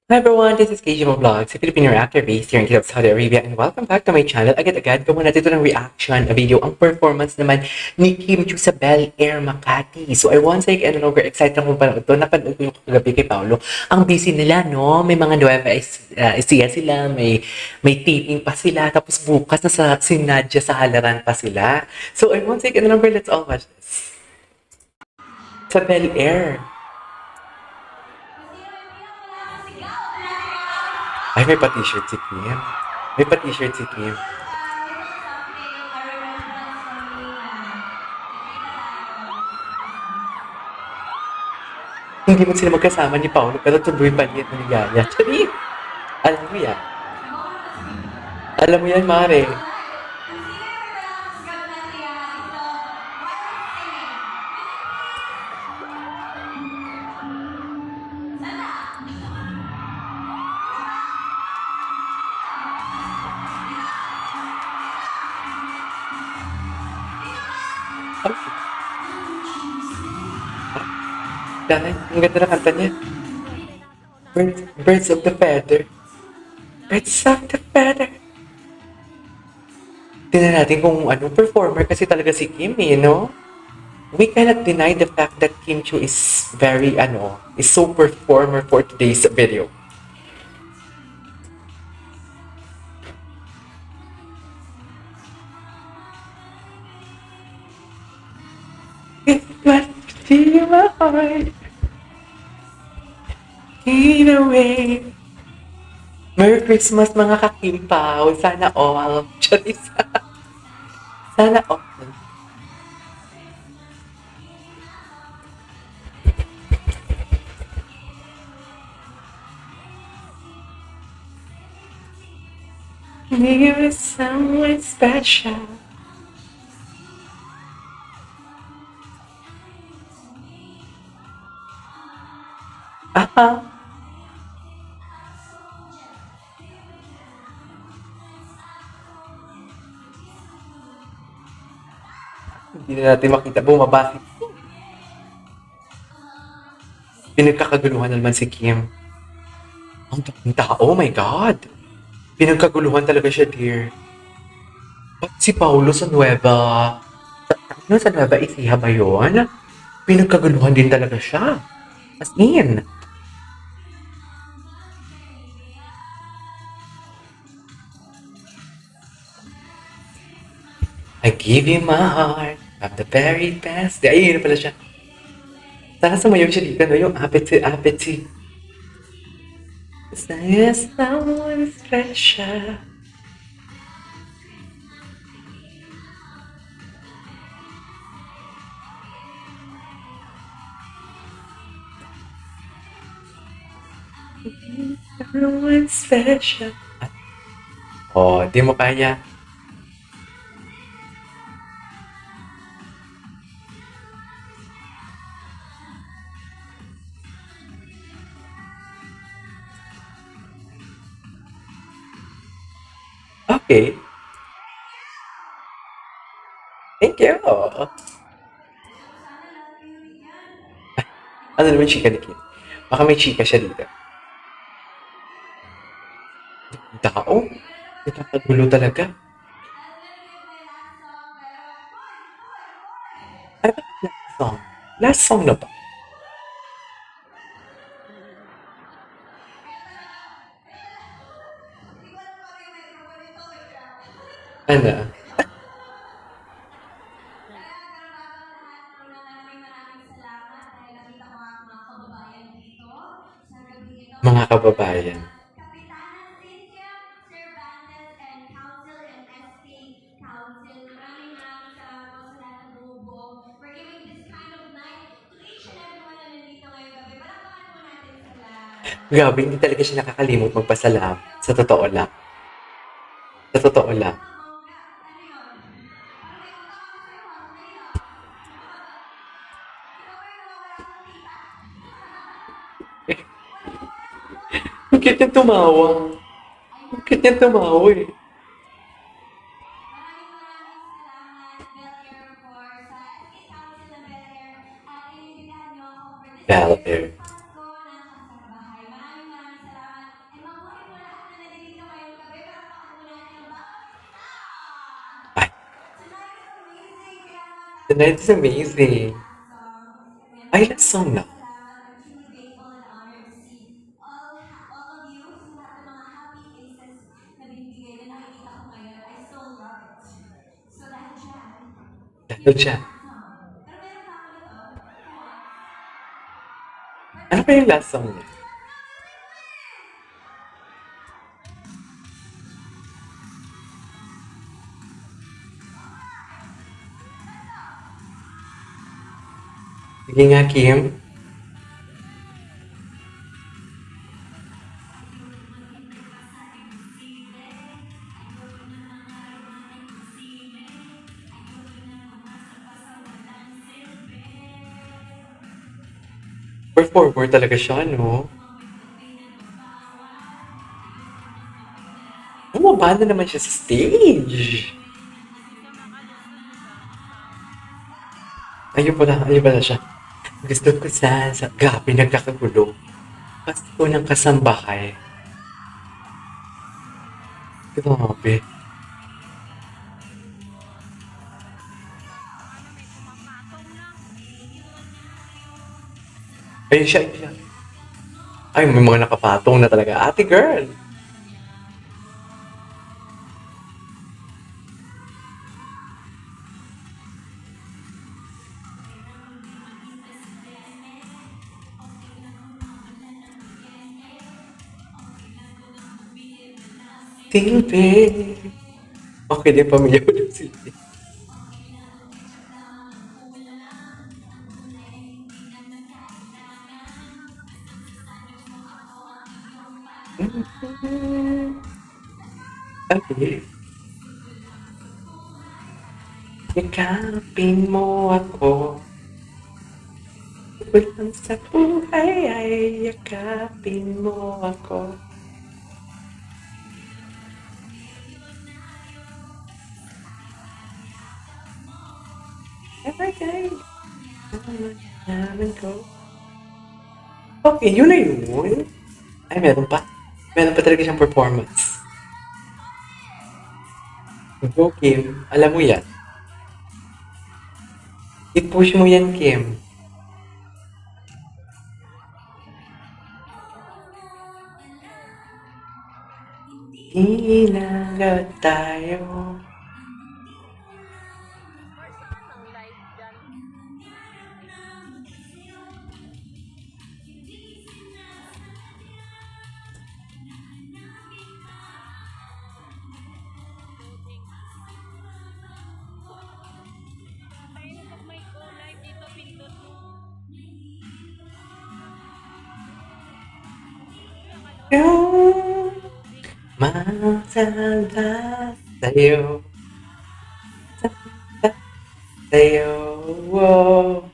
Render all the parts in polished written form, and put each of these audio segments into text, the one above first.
Hi everyone, this is KGMO Vlogs, a Filipino reactor based here in Kingdom of Saudi Arabia, and welcome back to my channel. Agad-agad, gawa natin ito ng reaction, a video, ang performance naman ni Kim Chiu sa Bel Air Makati. So I want to say, no longer excited akong panood ito. Napanood ko yung kagabi kay Paolo. Ang busy nila, no? May mga Nueva Ecija sila, may taping pa sila, tapos bukas na sa Sinadya sa Halaran pa sila. So I want to say, no longer, let's all watch this. Sa Bel Air. Ay, may pa-t-shirt si Kim. May pa-t-shirt si Kim. Hindi man sila magkasama ni Paolo, pero tuloy pa niya ng Yaya. Charit! Alam mo yan. Alam mo yan, Mare. Dahil, ang ganda na kanta niya. Birds of the feather. Birds of the feather. Tingnan natin kung anong performer kasi talaga si Kim eh, no? We cannot deny the fact that Kim Chiu is very, is so performer for today's video. It's what to my heart. In a way. Merry Christmas mga kakimpaw. Sana all. Charis. Sana all. You're someone special. Aha. Hindi na natin makita. Bumaba si pinagkakaguluhan na naman si Kim. Ang daming tao, oh my God. Pinagkaguluhan talaga siya, dear. Ba't si Paulo sa Nueva... sa Nueva Ecija ba yun? Pinagkaguluhan din talaga siya. As in. I give you my heart. I'm the very best. Ay, yun pala siya. Sana sumayaw siya dito, no? Yung apetsi. Saya someone special. Someone special. Oh, di mo kaya. Okay. Thank you. Ano naman chika ni Kim? Baka may chika siya dito. Tao? Nakakagulo talaga. Ay, bakit last song? Last song na ba? Ano? Mga kababayan. Grabe, hindi talaga siya nakakalimot magpasalamat. Sa totoo lang. Sa totoo lang. Ang cute niyang tumawa. Ang cute niyang tumawa eh. Bel Air. The night is amazing. Ay, last song na. Dahil siya. Ano pa yung last song niya? Sige nga, Kim. Performer talaga siya, no? Bumaba na naman siya sa stage. Ayun pala siya. Gusto ko sa gabi nagkakagulo. Pasko ng kasambahay. Grabe. Ayun siya. Ay, may mga nakapatong na talaga. Ate girl! Silvi! Okay din pamilya ko ng Silvi. Okay. Yakapin mo ako. Walang sa buhay ay yakapin mo ako. Everyday, naman ko. Okay, yun na yun. Ay, meron pa. Meron pa talaga siyang performance. Go, Kim. Alam mo yan. I-push mo yan, Kim. Inagad tayo. Yung masada sa'yo. Sa'yo. Oh.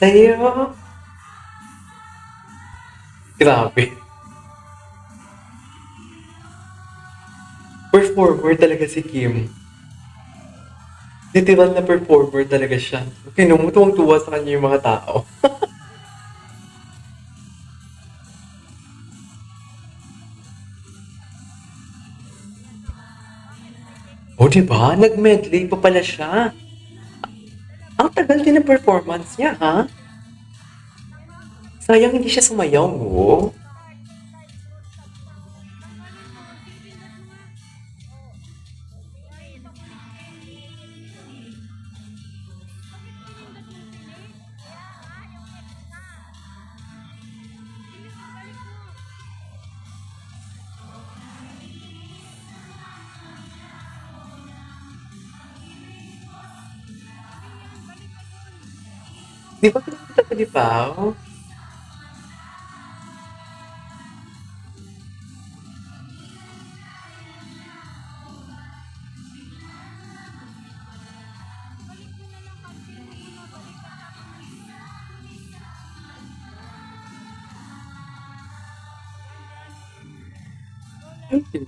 Sa'yo. Grabe. Performer talaga si Kim. Literal na performer talaga siya. Kinumutuwang-tuwa sa kanya yung mga tao. O, diba? Nag-medley pa pala siya. Ang tagal din ng performance niya, ha? Sayang hindi siya sumayaw, no? Di ba pinakita ko di ba? Okay.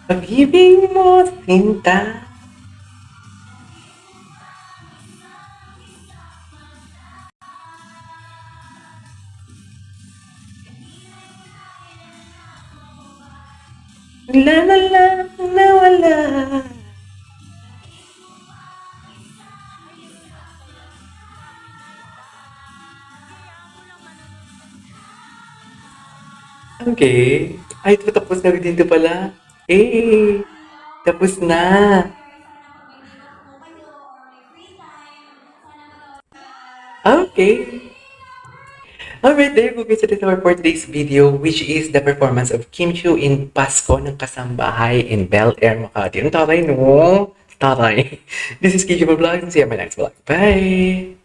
Pag-ibig mo, sinta. La la la, nawala. Okay. Ay, ito tapos na din ito pala. Eh, tapos na. Okay. Alright, there you go guys. It is our for today's video, which is the performance of Kim Chiu in Pasko ng Kasambahay in Bel Air, Makati. Ang taray, no? Taray. This is Kiji Vlog. See you on my next vlog. Bye!